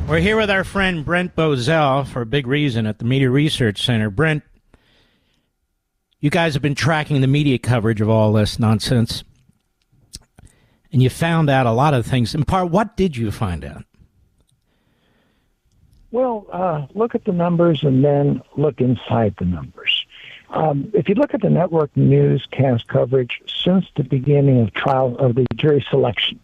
We're here with our friend Brent Bozell for a big reason at the Media Research Center. Brent, you guys have been tracking the media coverage of all this nonsense, and you found out a lot of things. In part, what did you find out? Well, look at the numbers and then look inside the numbers. If you look at the network newscast coverage since the beginning of trial of the jury selection,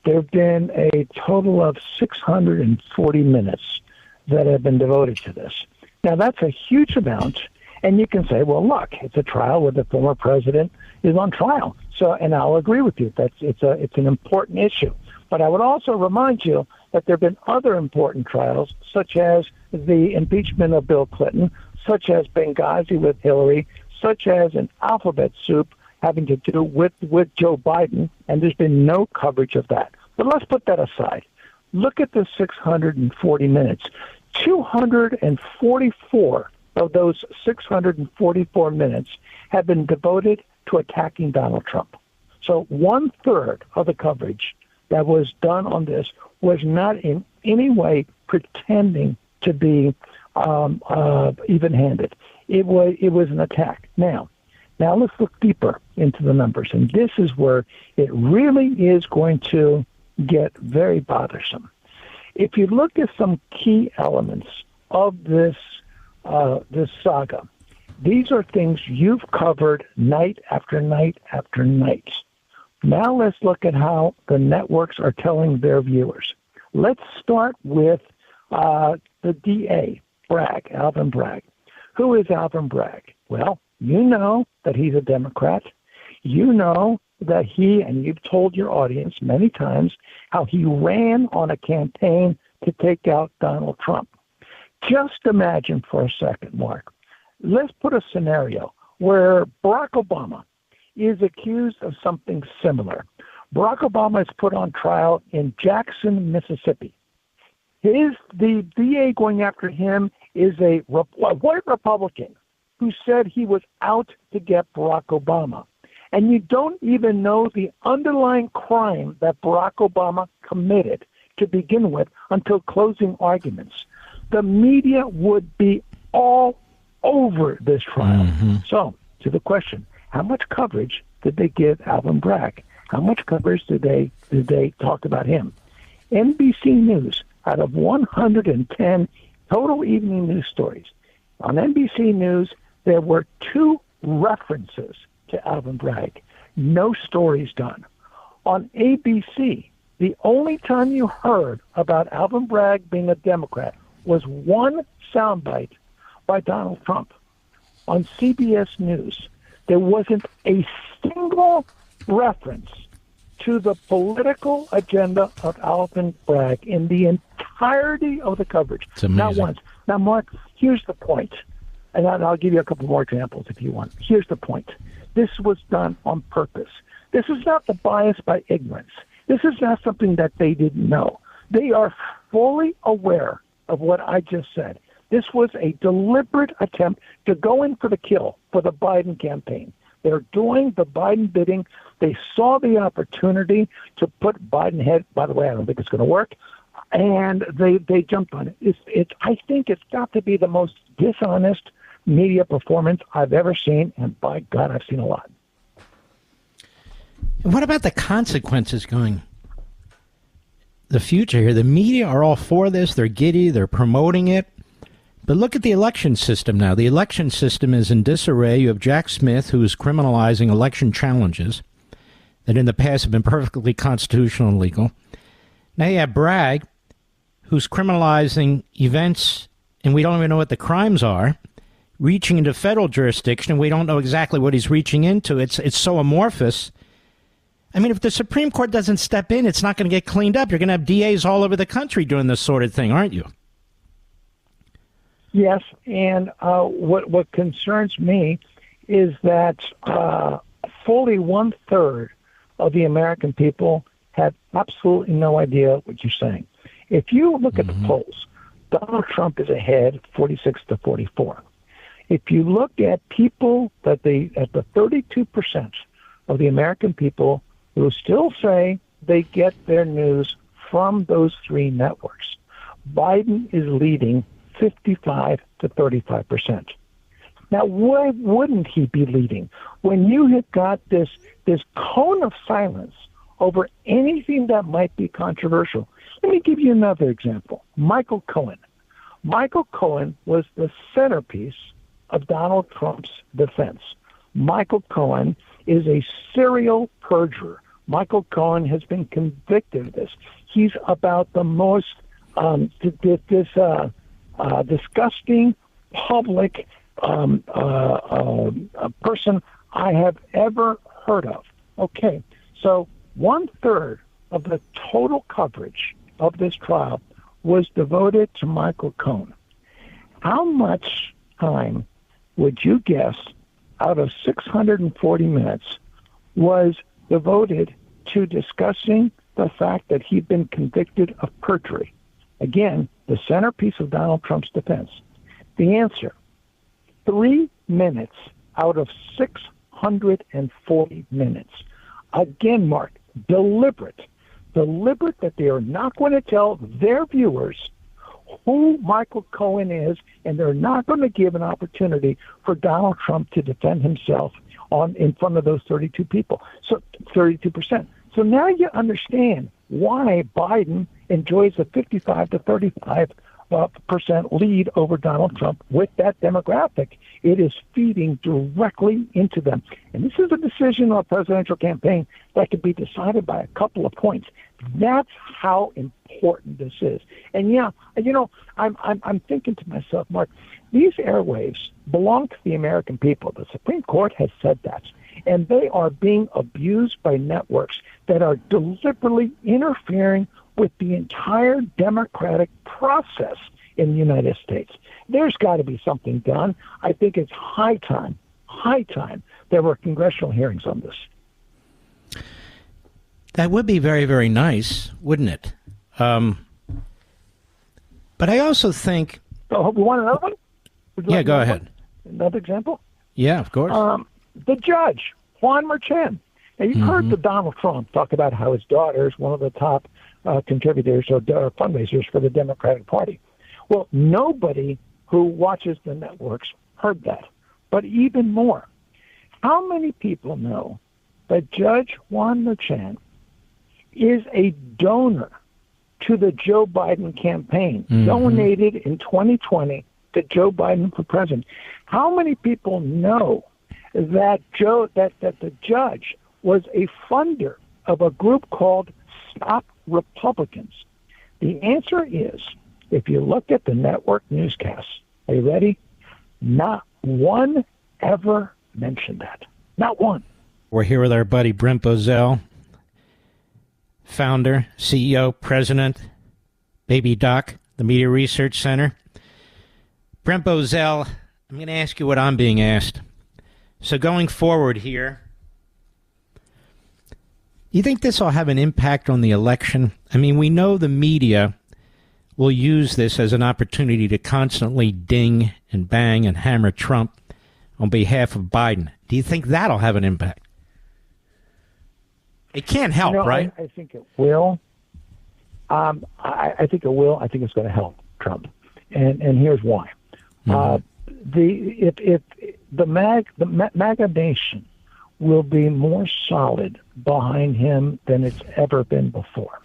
there have been a total of 640 minutes that have been devoted to this. Now, that's a huge amount, and you can say, well, look, it's a trial where the former president is on trial. So, and I'll agree with you that it's an important issue. But I would also remind you that there have been other important trials, such as the impeachment of Bill Clinton, such as Benghazi with Hillary, such as an alphabet soup having to do with Joe Biden, and there's been no coverage of that. But let's put that aside. Look at the 640 minutes. 244 of those 644 minutes have been devoted to attacking Donald Trump. So 1/3 of the coverage that was done on this was not in any way pretending to be even-handed. It was an attack. Now let's look deeper into the numbers, and this is where it really is going to get very bothersome. If you look at some key elements of this saga, these are things you've covered night after night after night. Now let's look at how the networks are telling their viewers. Let's start with the DA, Bragg, Alvin Bragg. Who is Alvin Bragg? Well, you know that he's a Democrat. You know that he, and you've told your audience many times, how he ran on a campaign to take out Donald Trump. Just imagine for a second, Mark. Let's put a scenario where Barack Obama is accused of something similar. Barack Obama is put on trial in Jackson, Mississippi. The DA going after him is a white Republican who said he was out to get Barack Obama. And you don't even know the underlying crime that Barack Obama committed to begin with until closing arguments. The media would be all over this trial. Mm-hmm. So, to the question, how much coverage did they give Alvin Bragg? How much coverage did they talk about him? NBC News, out of 110 total evening news stories, on NBC News, there were 2 references to Alvin Bragg. No stories done. On ABC, the only time you heard about Alvin Bragg being a Democrat was one soundbite by Donald Trump. On CBS News, there wasn't a single reference to the political agenda of Alvin Bragg in the entirety of the coverage. Not once. Now, Mark, here's the point, and I'll give you a couple more examples if you want. Here's the point. This was done on purpose. This is not the bias by ignorance. This is not something that they didn't know. They are fully aware of what I just said. This was a deliberate attempt to go in for the kill for the Biden campaign. They're doing the Biden bidding. They saw the opportunity to put Biden ahead. By the way, I don't think it's going to work. And they jumped on it. I think it's got to be the most dishonest media performance I've ever seen, and by God, I've seen a lot. What about the consequences going the future here? The media are all for this. They're giddy. They're promoting it. But look at the election system now. The election system is in disarray. You have Jack Smith, who is criminalizing election challenges that in the past have been perfectly constitutional and legal. Now you have Bragg, who's criminalizing events, and we don't even know what the crimes are, reaching into federal jurisdiction, and we don't know exactly what he's reaching into. It's so amorphous. I mean, if the Supreme Court doesn't step in, it's not going to get cleaned up. You're going to have DAs all over the country doing this sort of thing, aren't you? Yes, and what concerns me is that fully 1/3 of the American people have absolutely no idea what you're saying. If you look at the polls, Donald Trump is ahead 46-44. If you look at people at the 32% of the American people who still say they get their news from those 3 networks, Biden is leading 55 to 35%. Now, why wouldn't he be leading? When you have got this cone of silence over anything that might be controversial. Let me give you another example. Michael Cohen. Michael Cohen was the centerpiece of Donald Trump's defense. Michael Cohen is a serial perjurer. Michael Cohen has been convicted of this. He's about the most disgusting public person I have ever heard of. Okay, so 1/3 of the total coverage of this trial was devoted to Michael Cohen. How much time would you guess out of 640 minutes was devoted to discussing the fact that he'd been convicted of perjury? Again, the centerpiece of Donald Trump's defense. The answer, 3 minutes out of 640 minutes. Again, Mark, deliberate that they are not going to tell their viewers who Michael Cohen is, and they're not going to give an opportunity for Donald Trump to defend himself in front of those 32 people. So 32%. So now you understand why Biden enjoys a 55 to 35% lead over Donald Trump with that demographic. It is feeding directly into them. And this is a decision on a presidential campaign that could be decided by a couple of points. That's how important this is. And yeah, I'm thinking to myself, Mark, these airwaves belong to the American people. The Supreme Court has said that. And they are being abused by networks that are deliberately interfering with the entire democratic process in the United States. There's got to be something done. I think it's high time there were congressional hearings on this. That would be very, very nice, wouldn't it? But I also think... So, we want another one? Yeah, go ahead. Another example? Yeah, of course. The judge, Juan Merchan. Now, you've heard the Donald Trump talk about how his daughter is one of the top contributors or fundraisers for the Democratic Party. Well, nobody who watches the networks heard that. But even more, how many people know that Judge Juan Merchan is a donor to the Joe Biden campaign, donated in 2020 to Joe Biden for president? How many people know that the judge was a funder of a group called Stop Republicans? The answer is, if you look at the network newscasts, are you ready? Not one ever mentioned that. Not one. We're here with our buddy Brent Bozell, founder, CEO, president, Baby Doc, the Media Research Center. Brent Bozell, I'm going to ask you what I'm being asked. So going forward here, do you think this will have an impact on the election? I mean, we know the media will use this as an opportunity to constantly ding and bang and hammer Trump on behalf of Biden. Do you think that'll have an impact? It can't help, right? I think it will. I think it will. I think it's going to help Trump, and here's why. If the MAGA nation will be more solid behind him than it's ever been before.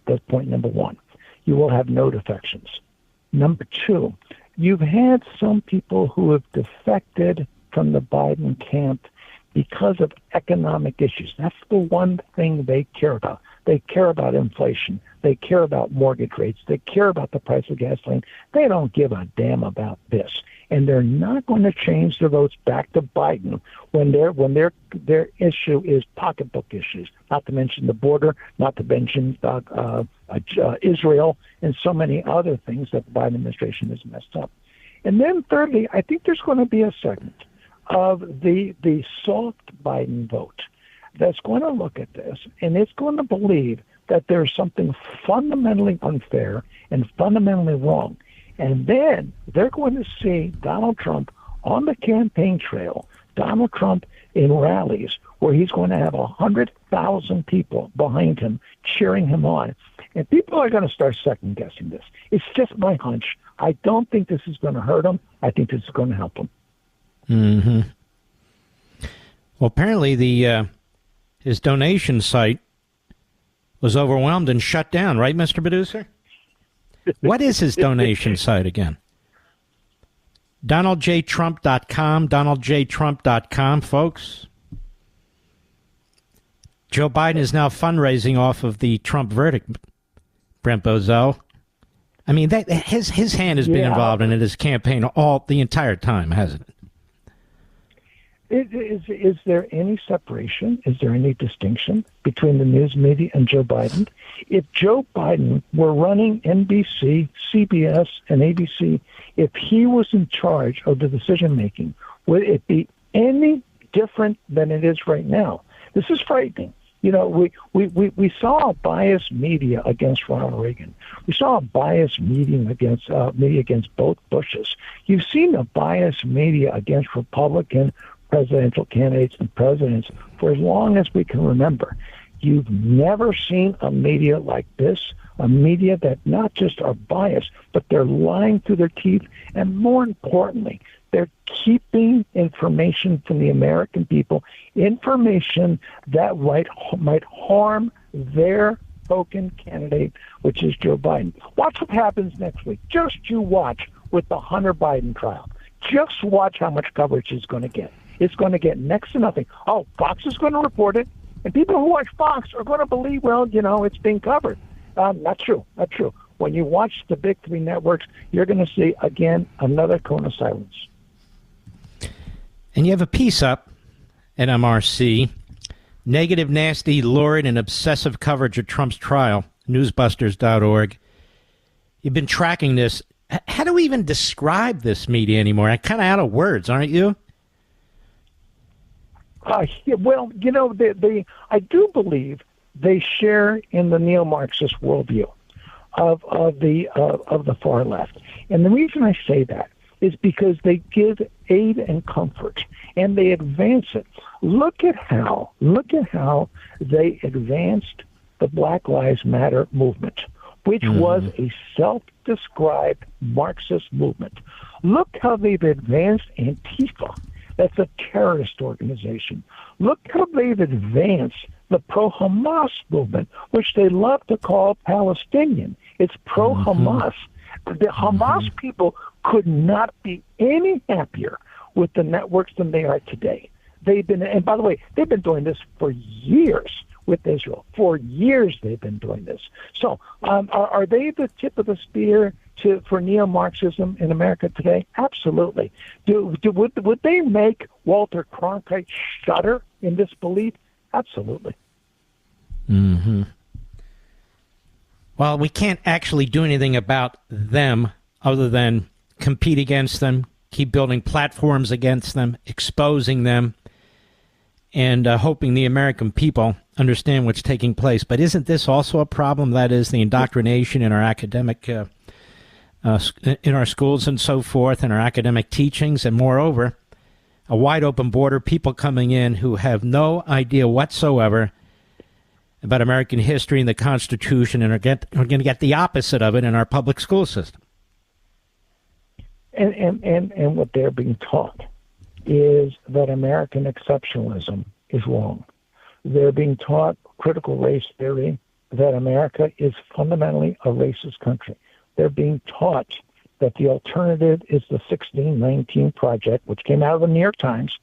That's point number one. You will have no defections. Number two, you've had some people who have defected from the Biden camp because of economic issues. That's the one thing they care about. They care about inflation. They care about mortgage rates. They care about the price of gasoline. They don't give a damn about this. And they're not going to change their votes back to Biden when their issue is pocketbook issues, not to mention the border, not to mention Israel, and so many other things that the Biden administration has messed up. And then thirdly, I think there's going to be a segment of the soft Biden vote that's going to look at this, and it's going to believe that there's something fundamentally unfair and fundamentally wrong. And then they're going to see Donald Trump on the campaign trail, Donald Trump in rallies where he's going to have 100,000 people behind him cheering him on. And people are going to start second-guessing this. It's just my hunch. I don't think this is going to hurt them. I think this is going to help them. Mm-hmm. Well, apparently his donation site was overwhelmed and shut down, right, Mr. Producer? What is his donation site again? DonaldJTrump.com, DonaldJTrump.com, folks. Joe Biden is now fundraising off of the Trump verdict, Brent Bozell. I mean, his hand has been involved in it, his campaign the entire time, hasn't it? Is there any separation? Is there any distinction between the news media and Joe Biden? If Joe Biden were running NBC, CBS, and ABC, if he was in charge of the decision-making, would it be any different than it is right now? This is frightening. You know, we saw a biased media against Ronald Reagan. We saw a biased media against both Bushes. You've seen a biased media against Republican presidential candidates and presidents for as long as we can remember. You've never seen a media like this, a media that not just are biased, but they're lying through their teeth, and more importantly, they're keeping information from the American people, information that might harm their token candidate, which is Joe Biden. Watch what happens next week. Just you watch with the Hunter Biden trial. Just watch how much coverage it's going to get. It's going to get next to nothing. Oh, Fox is going to report it, and people who watch Fox are going to believe, well, you know, it's being covered. Not true. Not true. When you watch the big three networks, you're going to see, again, another cone of silence. And you have a piece up at MRC, negative, nasty, lurid, and obsessive coverage of Trump's trial, newsbusters.org. You've been tracking this. How do we even describe this media anymore? I'm kind of out of words, aren't you? Well, you know, I do believe they share in the neo-Marxist worldview of the far left, and the reason I say that is because they give aid and comfort, and they advance it. Look at how they advanced the Black Lives Matter movement, which was a self-described Marxist movement. Look how they've advanced Antifa. That's a terrorist organization. Look how they've advanced the pro-Hamas movement, which they love to call Palestinian. It's pro-Hamas. The Hamas people could not be any happier with the networks than they are today. And by the way, they've been doing this for years with Israel. For years they've been doing this. So are they the tip of the spear for neo-Marxism in America today? Absolutely. Would they make Walter Cronkite shudder in this belief? Absolutely. Mm-hmm. Well, we can't actually do anything about them other than compete against them, keep building platforms against them, exposing them, and hoping the American people understand what's taking place. But isn't this also a problem? That is the indoctrination in our academic, in our schools and so forth, and our academic teachings, and moreover, a wide open border, people coming in who have no idea whatsoever about American history and the Constitution, and are going to get the opposite of it in our public school system. And what they're being taught is that American exceptionalism is wrong. They're being taught critical race theory, that America is fundamentally a racist country. They're being taught that the alternative is the 1619 Project, which came out of the New York Times,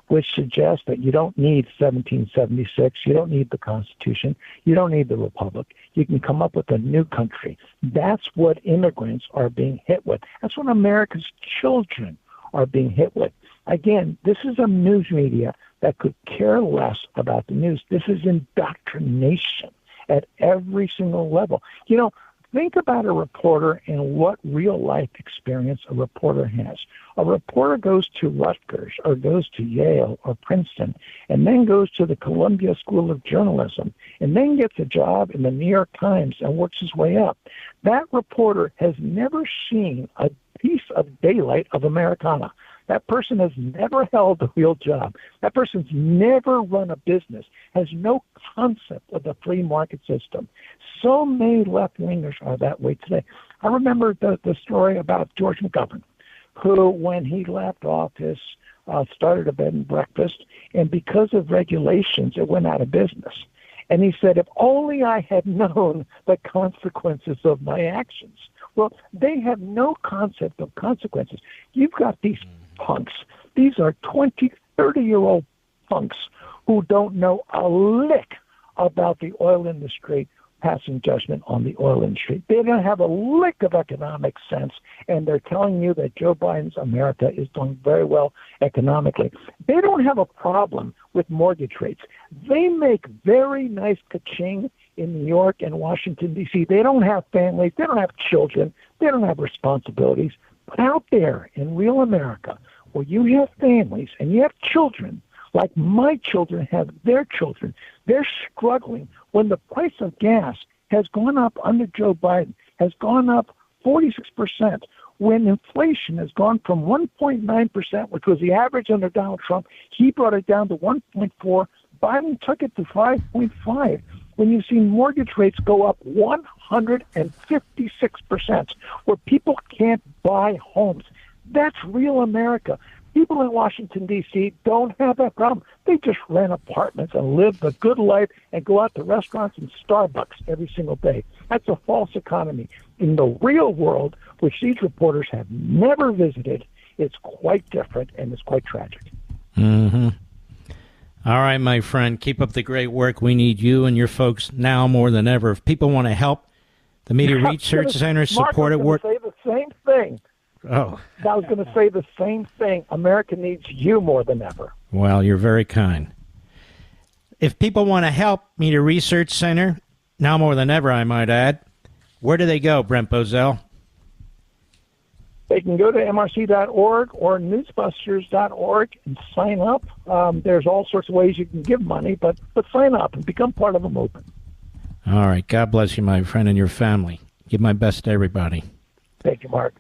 which suggests that you don't need 1776, you don't need the Constitution, you don't need the Republic. You can come up with a new country. That's what immigrants are being hit with. That's what America's children are being hit with. Again, this is a news media that could care less about the news. This is indoctrination at every single level. You know, think about a reporter and what real-life experience a reporter has. A reporter goes to Rutgers or goes to Yale or Princeton and then goes to the Columbia School of Journalism and then gets a job in the New York Times and works his way up. That reporter has never seen a piece of daylight of Americana. That person has never held a real job. That person's never run a business, has no concept of the free market system. So many left-wingers are that way today. I remember the story about George McGovern, who, when he left office, started a bed and breakfast, and because of regulations, it went out of business. And he said, if only I had known the consequences of my actions. Well, they have no concept of consequences. You've got these punks. These are 20, 30-year-old punks who don't know a lick about the oil industry, passing judgment on the oil industry. They don't have a lick of economic sense, and they're telling you that Joe Biden's America is doing very well economically. They don't have a problem with mortgage rates. They make very nice ka-ching in New York and Washington, D.C. They don't have families. They don't have children. They don't have responsibilities. But out there in real America, where you have families and you have children, like my children have their children, they're struggling when the price of gas has gone up under Joe Biden, has gone up 46%, when inflation has gone from 1.9%, which was the average under Donald Trump. He brought it down to 1.4. Biden took it to 5.5. When you've seen mortgage rates go up 156%, where people can't buy homes. That's real America. People in Washington, D.C. don't have that problem. They just rent apartments and live the good life and go out to restaurants and Starbucks every single day. That's a false economy. In the real world, which these reporters have never visited, it's quite different and it's quite tragic. Mm-hmm. All right, my friend, keep up the great work. We need you and your folks now more than ever. If people want to help, the Media Research Center support at work. I was going to say the same thing. Oh. I was going to say the same thing. America needs you more than ever. Well, you're very kind. If people want to help Media Research Center, now more than ever, I might add, where do they go, Brent Bozell? They can go to MRC.org or newsbusters.org and sign up. There's all sorts of ways you can give money, but sign up and become part of the movement. All right. God bless you, my friend, and your family. Give my best to everybody. Thank you, Mark.